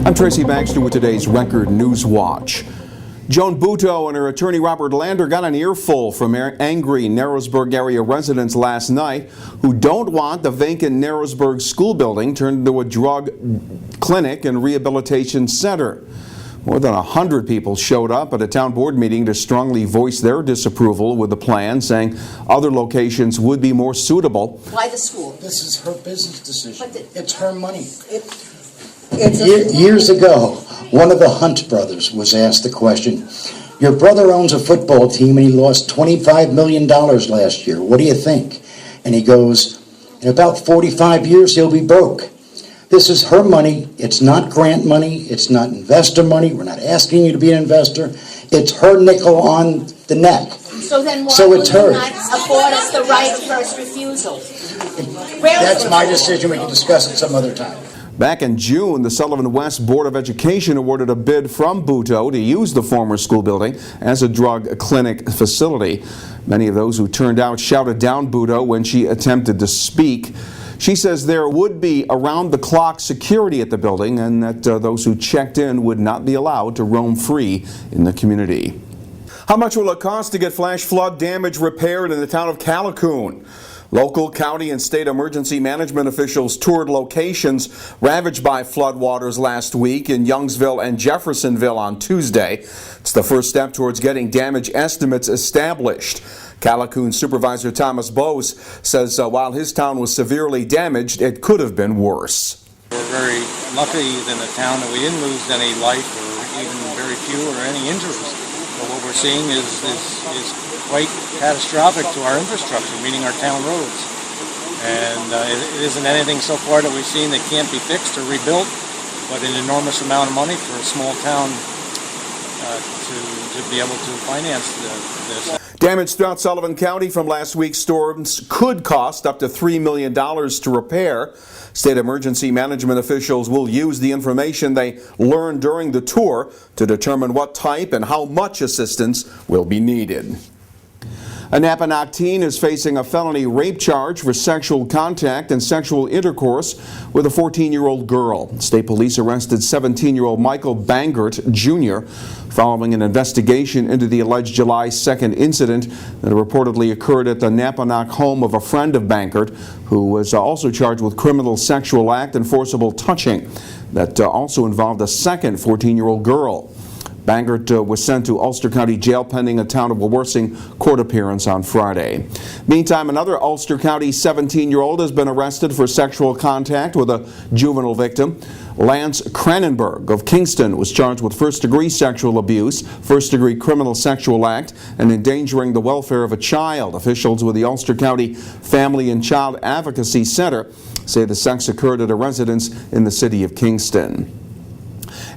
I'm Tracy Baxter with today's Record Newswatch. Joan Buteau and her attorney Robert Lander got an earful from angry Narrowsburg area residents last night who don't want the vacant Narrowsburg school building turned into a drug clinic and rehabilitation center. More than 100 people showed up at a town board meeting to strongly voice their disapproval with the plan, saying other locations would be more suitable. Why the school? This is her business decision. It's her money. Years ago, one of the Hunt brothers was asked the question, your brother owns a football team and he lost $25 million last year. What do you think? And he goes, in about 45 years, he'll be broke. This is her money. It's not grant money. It's not investor money. We're not asking you to be an investor. It's her nickel on the neck. So then why will you not afford us the right of first refusal? That's my decision. We can discuss it some other time. Back in June, the Sullivan West Board of Education awarded a bid from Buteau to use the former school building as a drug clinic facility. Many of those who turned out shouted down Buteau when she attempted to speak. She says there would be around-the-clock security at the building and that those who checked in would not be allowed to roam free in the community. How much will it cost to get flash flood damage repaired in the town of Callicoon? Local, county, and state emergency management officials toured locations ravaged by floodwaters last week in Youngsville and Jeffersonville on Tuesday. It's the first step towards getting damage estimates established. Callicoon Supervisor Thomas Bose says while his town was severely damaged, it could have been worse. We're very lucky in the town that we didn't lose any life or even very few or any injuries. But what we're seeing is quite catastrophic to our infrastructure, meaning our town roads. And it isn't anything so far that we've seen that can't be fixed or rebuilt, but an enormous amount of money for a small town to be able to finance this. Damage throughout Sullivan County from last week's storms could cost up to $3 million to repair. State emergency management officials will use the information they learned during the tour to determine what type and how much assistance will be needed. A Napanock teen is facing a felony rape charge for sexual contact and sexual intercourse with a 14-year-old girl. State police arrested 17-year-old Michael Bangert, Jr. following an investigation into the alleged July 2nd incident that reportedly occurred at the Napanock home of a friend of Bangert, who was also charged with criminal sexual act and forcible touching that also involved a second 14-year-old girl. Bangert was sent to Ulster County Jail pending a Town of Wawarsing court appearance on Friday. Meantime, another Ulster County 17-year-old has been arrested for sexual contact with a juvenile victim. Lance Cranenberg of Kingston was charged with first-degree sexual abuse, first-degree criminal sexual act, and endangering the welfare of a child. Officials with the Ulster County Family and Child Advocacy Center say the sex occurred at a residence in the city of Kingston.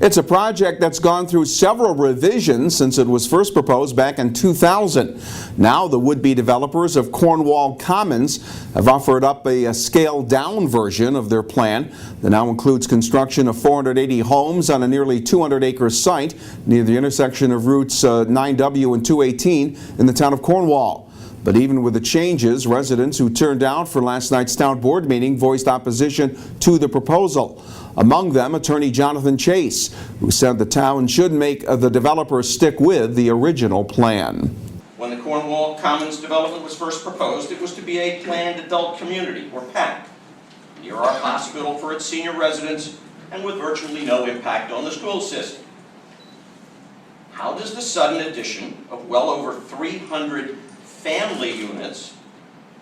It's a project that's gone through several revisions since it was first proposed back in 2000. Now the would-be developers of Cornwall Commons have offered up a scaled-down version of their plan that now includes construction of 480 homes on a nearly 200-acre site near the intersection of routes 9W and 218 in the town of Cornwall. But even with the changes, residents who turned out for last night's town board meeting voiced opposition to the proposal. Among them, attorney Jonathan Chase, who said the town should make the developers stick with the original plan. When the Cornwall Commons development was first proposed, it was to be a planned adult community, or PAC, near our hospital for its senior residents and with virtually no impact on the school system. How does the sudden addition of well over 300 family units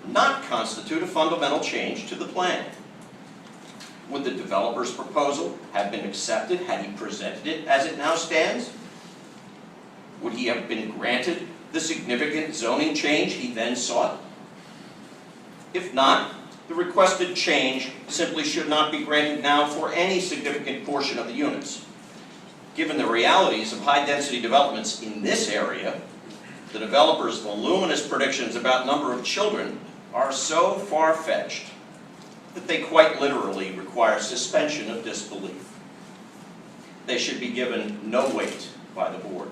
not constitute a fundamental change to the plan? Would the developer's proposal have been accepted had he presented it as it now stands? Would he have been granted the significant zoning change he then sought? If not, the requested change simply should not be granted now for any significant portion of the units. Given the realities of high-density developments in this area, the developer's voluminous predictions about number of children are so far-fetched that they quite literally require suspension of disbelief. They should be given no weight by the board.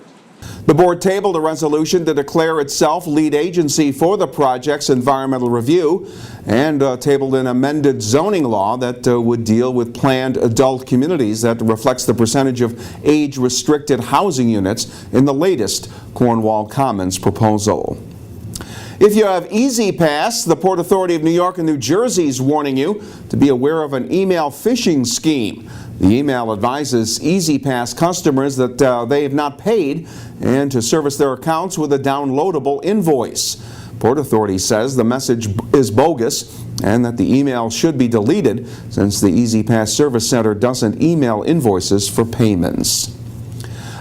The board tabled a resolution to declare itself lead agency for the project's environmental review and tabled an amended zoning law that would deal with planned adult communities that reflects the percentage of age-restricted housing units in the latest Cornwall Commons proposal. If you have Easy Pass, the Port Authority of New York and New Jersey is warning you to be aware of an email phishing scheme. The email advises Easy Pass customers that they have not paid and to service their accounts with a downloadable invoice. Port Authority says the message is bogus and that the email should be deleted since the Easy Pass Service Center doesn't email invoices for payments.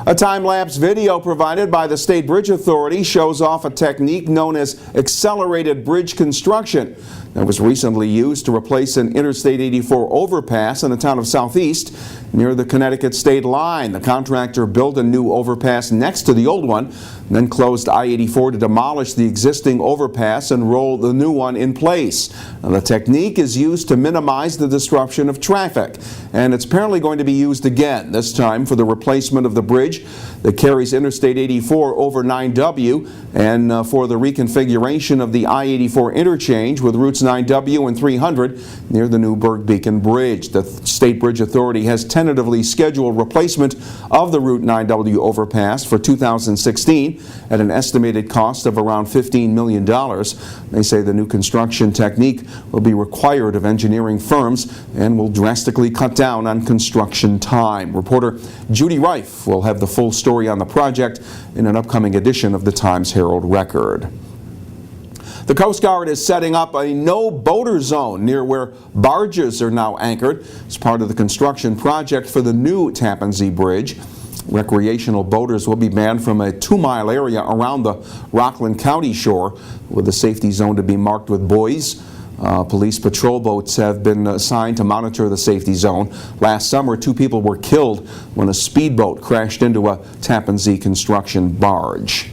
A time-lapse video provided by the State Bridge Authority shows off a technique known as accelerated bridge construction that was recently used to replace an Interstate 84 overpass in the town of Southeast near the Connecticut state line. The contractor built a new overpass next to the old one, and then closed I-84 to demolish the existing overpass and roll the new one in place. Now, the technique is used to minimize the disruption of traffic, and it's apparently going to be used again, this time for the replacement of the bridge that carries Interstate 84 over 9W and for the reconfiguration of the I-84 interchange with routes 9W and 300 near the Newburgh Beacon Bridge. The State Bridge Authority has tentatively scheduled replacement of the Route 9W overpass for 2016 at an estimated cost of around $15 million. They say the new construction technique will be required of engineering firms and will drastically cut down on construction time. Reporter Judy Reif will have the full story on the project in an upcoming edition of the Times-Herald Record. The Coast Guard is setting up a no-boater zone near where barges are now anchored as part of the construction project for the new Tappan Zee Bridge. Recreational boaters will be banned from a 2-mile area around the Rockland County shore, with the safety zone to be marked with buoys. Police patrol boats have been assigned to monitor the safety zone. Last summer, 2 people were killed when a speedboat crashed into a Tappan Zee construction barge.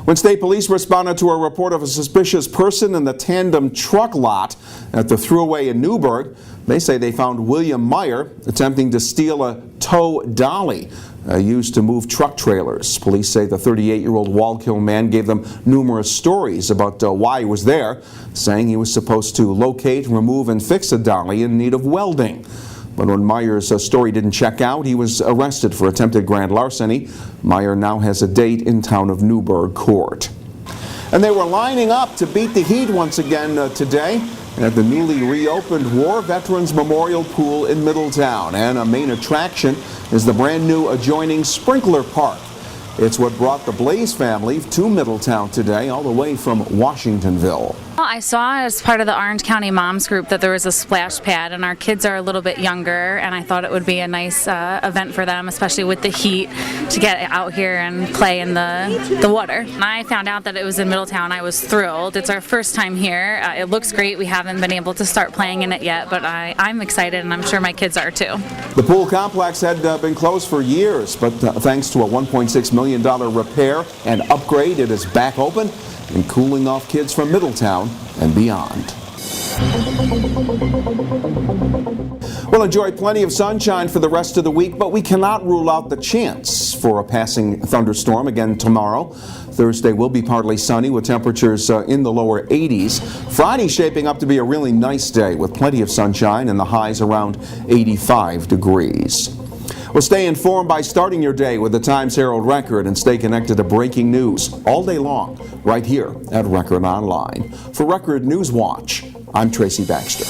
When state police responded to a report of a suspicious person in the tandem truck lot at the Thruway in Newburgh, they say they found William Meyer attempting to steal a tow dolly used to move truck trailers. Police say the 38-year-old Wallkill man gave them numerous stories about why he was there, saying he was supposed to locate, remove, and fix a dolly in need of welding. But when Meyer's story didn't check out, he was arrested for attempted grand larceny. Meyer now has a date in town of Newburgh court. And they were lining up to beat the heat once again today at the newly reopened War Veterans Memorial Pool in Middletown. And a main attraction is the brand new adjoining sprinkler park. It's what brought the Blaze family to Middletown today, all the way from Washingtonville. Well, I saw as part of the Orange County Moms group that there was a splash pad, and our kids are a little bit younger, and I thought it would be a nice event for them, especially with the heat, to get out here and play in the water. When I found out that it was in Middletown, I was thrilled. It's our first time here. It looks great. We haven't been able to start playing in it yet, but I'm excited, and I'm sure my kids are too. The pool complex had been closed for years, but thanks to a $1.6 million repair and upgrade, it is back open and cooling off kids from Middletown and beyond. We'll enjoy plenty of sunshine for the rest of the week, but we cannot rule out the chance for a passing thunderstorm again tomorrow. Thursday will be partly sunny with temperatures in the lower 80s. Friday shaping up to be a really nice day with plenty of sunshine and the highs around 85 degrees. Well, stay informed by starting your day with the Times-Herald Record and stay connected to breaking news all day long right here at Record Online. For Record Newswatch, I'm Tracy Baxter.